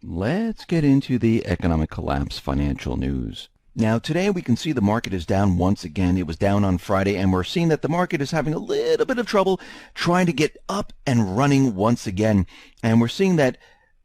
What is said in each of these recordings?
Let's get into the economic collapse financial news. Now, today we can see the market is down once again. It was down on Friday, and we're seeing that the market is having a little bit of trouble trying to get up and running once again. And we're seeing that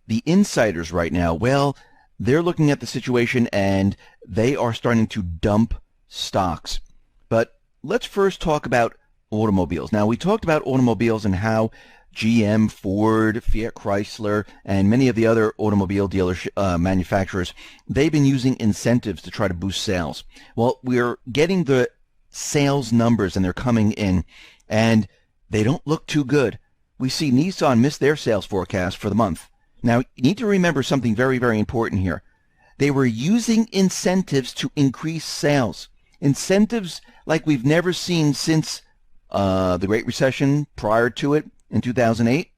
the insiders right now, well, they're looking at the situation and they are starting to dump stocks. But let's first talk about automobiles. Now, we talked about automobiles and how GM, Ford, Fiat Chrysler, and many of the other automobile manufacturers, they've been using incentives to try to boost sales. Well, we're getting the sales numbers and they're coming in and they don't look too good. We see Nissan miss their sales forecast for the month. Now, you need to remember something very, very important here. They were using incentives to increase sales. Incentives like we've never seen since the Great Recession, prior to it, in 2008.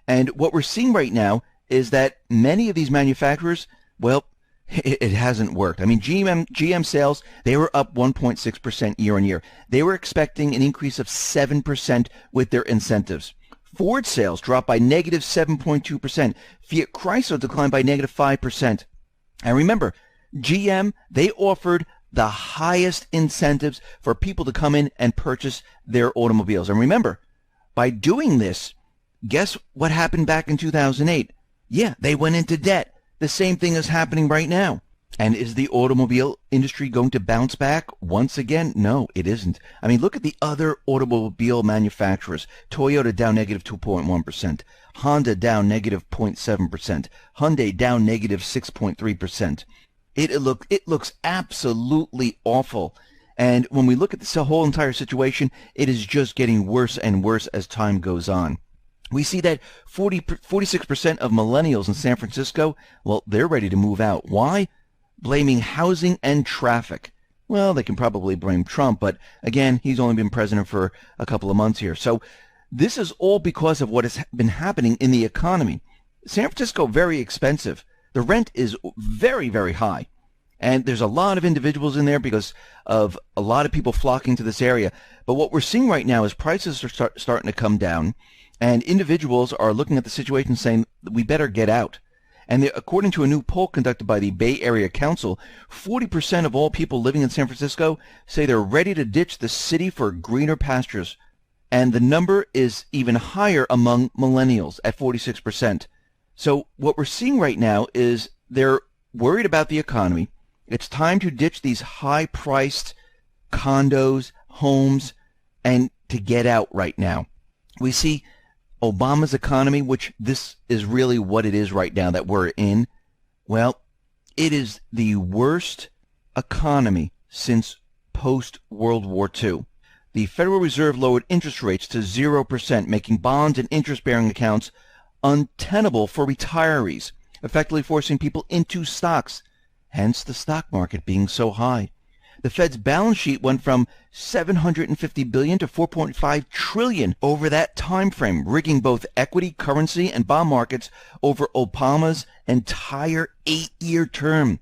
And what we're seeing right now is that many of these manufacturers, well, it hasn't worked. I mean, GM sales, they were up 1.6% year on year. They were expecting an increase of 7% with their incentives. Ford sales dropped by negative 7.2%. Fiat Chrysler declined by negative 5%. And remember, GM, they offered the highest incentives for people to come in and purchase their automobiles. And remember, by doing this, guess what happened back in 2008? Yeah, they went into debt. The same thing is happening right now. And is the automobile industry going to bounce back once again? No, it isn't. I mean, look at the other automobile manufacturers. Toyota down negative 2.1%. Honda down negative 0.7%. Hyundai down negative 6.3%. It looks absolutely awful. And when we look at this whole entire situation, it is just getting worse and worse as time goes on. We see that 46% of millennials in San Francisco, well, they're ready to move out. Why? Blaming housing and traffic. Well, they can probably blame Trump, but again, he's only been president for a couple of months here. So this is all because of what has been happening in the economy. San Francisco, very expensive. The rent is very, very high. And there's a lot of individuals in there because of a lot of people flocking to this area. But what we're seeing right now is prices are starting to come down, and individuals are looking at the situation saying, we better get out. And according to a new poll conducted by the Bay Area Council, 40% of all people living in San Francisco say they're ready to ditch the city for greener pastures. And the number is even higher among millennials at 46%. So what we're seeing right now is they're worried about the economy. It's time to ditch these high-priced condos, homes, and to get out right now. We see Obama's economy, which this is really what it is right now that we're in. Well, it is the worst economy since post-World War II. The Federal Reserve lowered interest rates to 0%, making bonds and interest-bearing accounts untenable for retirees, effectively forcing people into stocks. Hence the stock market being so high. The Fed's balance sheet went from $750 billion to $4.5 trillion over that time frame, rigging both equity, currency, and bond markets over Obama's entire 8-year term.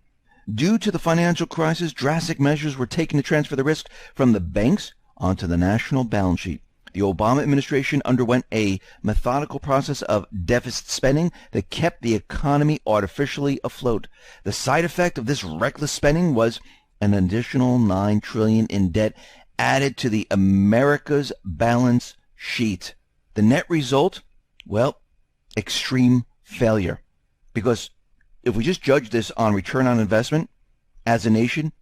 Due to the financial crisis, drastic measures were taken to transfer the risk from the banks onto the national balance sheet. The Obama administration underwent a methodical process of deficit spending that kept the economy artificially afloat. The side effect of this reckless spending was an additional $9 trillion in debt added to the America's balance sheet. The net result? Well, extreme failure. Because if we just judge this on return on investment, as a nation,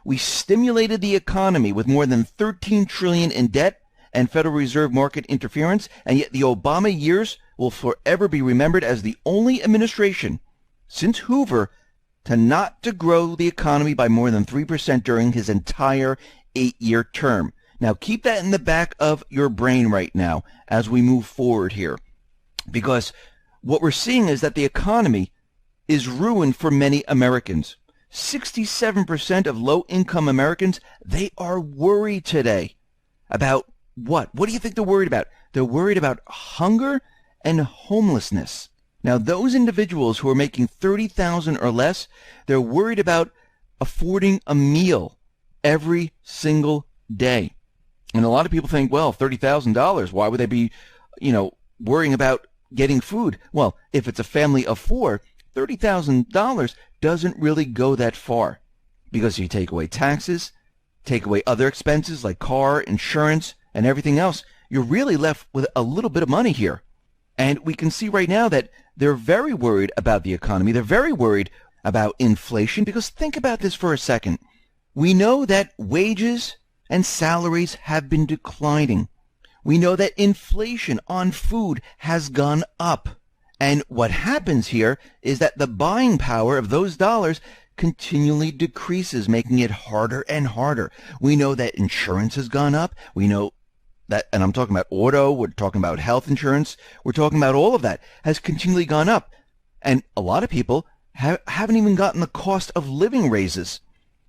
we stimulated the economy with more than $13 trillion in debt and Federal Reserve market interference, and yet the Obama years will forever be remembered as the only administration since Hoover to grow the economy by more than 3% during his entire 8-year term. Now keep that in the back of your brain right now as we move forward here, because what we're seeing is that the economy is ruined for many Americans. 67% of low-income Americans, they are worried today about what? What do you think they're worried about? They're worried about hunger and homelessness. Now, those individuals who are making $30,000 or less, they're worried about affording a meal every single day. And a lot of people think, well, $30,000, why would they be, worrying about getting food? Well, if it's a family of 4, $30,000 doesn't really go that far because you take away taxes, take away other expenses like car, insurance, and everything else. You're really left with a little bit of money here. And we can see right now that they're very worried about the economy. They're very worried about inflation because think about this for a second. We know that wages and salaries have been declining. We know that inflation on food has gone up. And what happens here is that the buying power of those dollars continually decreases, making it harder and harder. We know that insurance has gone up. We know that, and I'm talking about auto, we're talking about health insurance, we're talking about all of that has continually gone up. And a lot of people haven't even gotten the cost of living raises.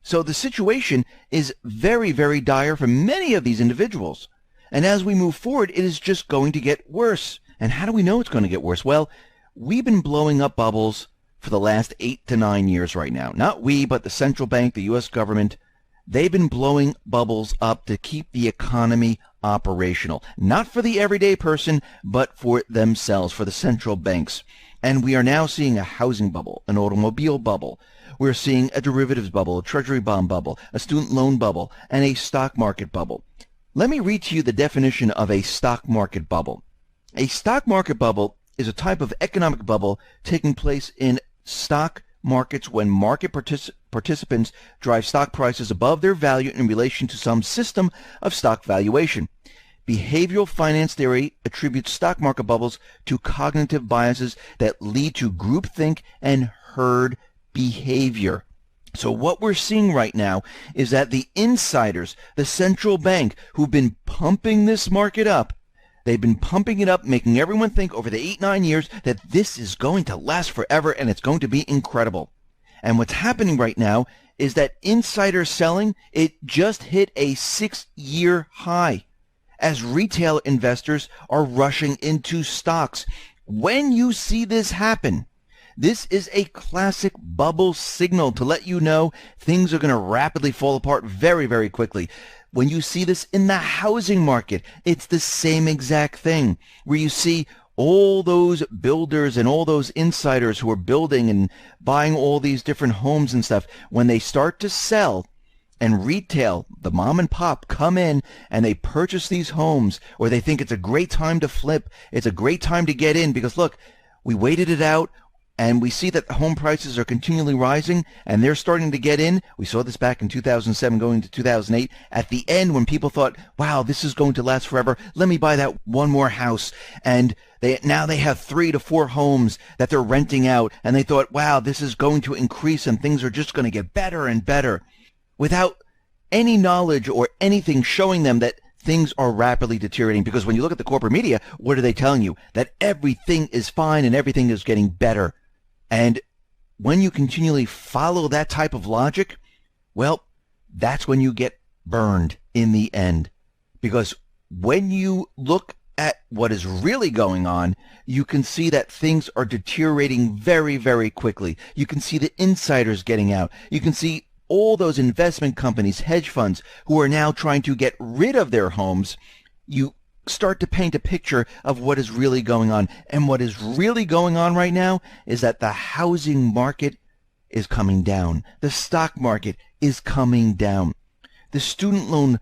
So the situation is very, very dire for many of these individuals. And as we move forward, it is just going to get worse. And how do we know it's going to get worse? Well, we've been blowing up bubbles for the last 8 to 9 years right now. Not we, but the central bank, the U.S. government. They've been blowing bubbles up to keep the economy operational. Not for the everyday person, but for themselves, for the central banks. And we are now seeing a housing bubble, an automobile bubble. We're seeing a derivatives bubble, a treasury bond bubble, a student loan bubble, and a stock market bubble. Let me read to you the definition of a stock market bubble. A stock market bubble is a type of economic bubble taking place in stock markets when market participants drive stock prices above their value in relation to some system of stock valuation. Behavioral finance theory attributes stock market bubbles to cognitive biases that lead to groupthink and herd behavior. So what we're seeing right now is that the insiders, the central bank, who've been pumping this market up, they've been pumping it up, making everyone think over the 8-9 years that this is going to last forever and it's going to be incredible. And what's happening right now is that insider selling, it just hit a 6-year high as retail investors are rushing into stocks. When you see this happen, this is a classic bubble signal to let you know things are going to rapidly fall apart very, very quickly. When you see this in the housing market, it's the same exact thing, where you see all those builders and all those insiders who are building and buying all these different homes and stuff. When they start to sell and retail, the mom and pop come in and they purchase these homes, or they think it's a great time to flip, it's a great time to get in because look, we waited it out. And we see that the home prices are continually rising, and they're starting to get in. We saw this back in 2007 going to 2008. At the end, when people thought, wow, this is going to last forever, let me buy that one more house. And now they have 3 to 4 homes that they're renting out, and they thought, wow, this is going to increase, and things are just going to get better and better, without any knowledge or anything showing them that things are rapidly deteriorating. Because when you look at the corporate media, what are they telling you? That everything is fine and everything is getting better. And when you continually follow that type of logic, well, that's when you get burned in the end. Because when you look at what is really going on, you can see that things are deteriorating very, very quickly. You can see the insiders getting out. You can see all those investment companies, hedge funds, who are now trying to get rid of their homes. You start to paint a picture of what is really going on. And what is really going on right now is that the housing market is coming down. The stock market is coming down. The student loan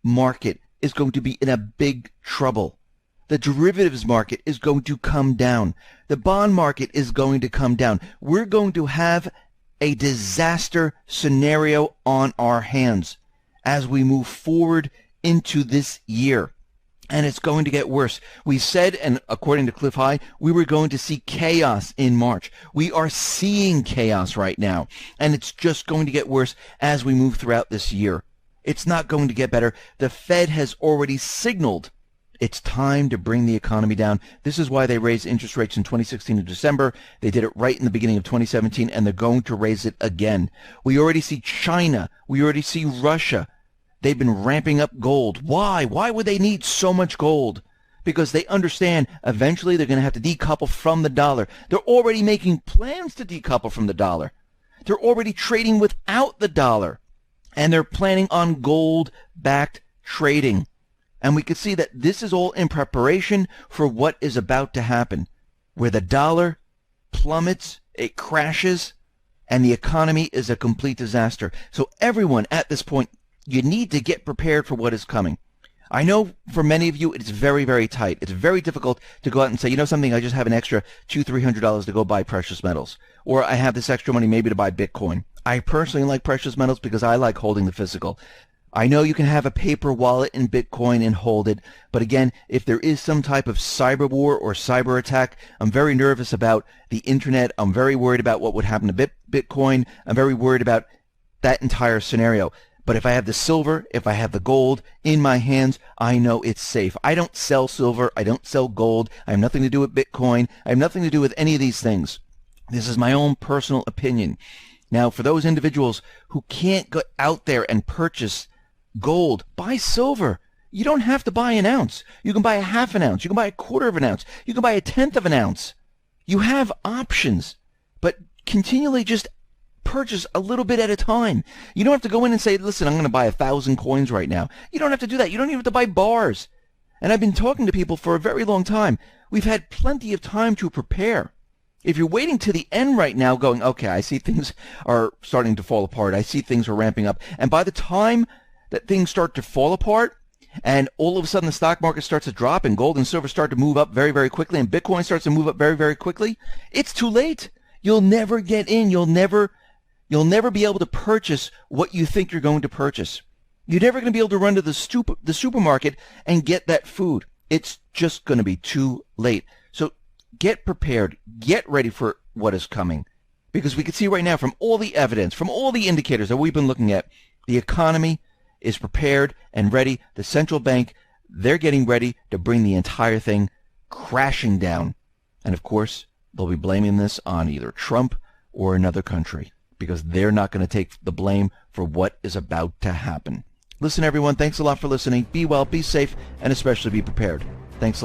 market is going to be in a big trouble. The derivatives market is going to come down. The bond market is going to come down. We're going to have a disaster scenario on our hands as we move forward into this year. And it's going to get worse. We said, and according to Cliff High, we were going to see chaos in March. We are seeing chaos right now. And it's just going to get worse as we move throughout this year. It's not going to get better. The Fed has already signaled it's time to bring the economy down. This is why they raised interest rates in 2016 in December. They did it right in the beginning of 2017, and they're going to raise it again. We already see China. We already see Russia. They've been ramping up gold. Why? Why would they need so much gold? Because they understand eventually they're going to have to decouple from the dollar. They're already making plans to decouple from the dollar. They're already trading without the dollar. And they're planning on gold-backed trading. And we can see that this is all in preparation for what is about to happen, where the dollar plummets, it crashes, and the economy is a complete disaster. So everyone at this point, you need to get prepared for what is coming. I know for many of you, it's very, very tight. It's very difficult to go out and say, you know something, I just have an extra $200-300 to go buy precious metals. Or I have this extra money maybe to buy Bitcoin. I personally like precious metals because I like holding the physical. I know you can have a paper wallet in Bitcoin and hold it, but again, if there is some type of cyber war or cyber attack, I'm very nervous about the internet. I'm very worried about what would happen to Bitcoin. I'm very worried about that entire scenario. But if I have the silver, if I have the gold in my hands, I know it's safe. I don't sell silver. I don't sell gold. I have nothing to do with Bitcoin. I have nothing to do with any of these things. This is my own personal opinion. Now, for those individuals who can't go out there and purchase gold, buy silver. You don't have to buy an ounce. You can buy a half an ounce. You can buy a quarter of an ounce. You can buy a tenth of an ounce. You have options, but continually just purchase a little bit at a time. You don't have to go in and say, listen, I'm going to buy 1,000 coins right now. You don't have to do that. You don't even have to buy bars. And I've been talking to people for a very long time. We've had plenty of time to prepare. If you're waiting to the end right now going, okay, I see things are starting to fall apart. I see things are ramping up. And by the time that things start to fall apart and all of a sudden the stock market starts to drop and gold and silver start to move up very, very quickly and Bitcoin starts to move up very, very quickly, it's too late. You'll never get in. You'll never be able to purchase what you think you're going to purchase. You're never going to be able to run to the supermarket and get that food. It's just going to be too late. So get prepared. Get ready for what is coming. Because we can see right now from all the evidence, from all the indicators that we've been looking at, the economy is prepared and ready. The central bank, they're getting ready to bring the entire thing crashing down. And of course, they'll be blaming this on either Trump or another country because they're not going to take the blame for what is about to happen. Listen, everyone, thanks a lot for listening. Be well, be safe, and especially be prepared. Thanks a lot.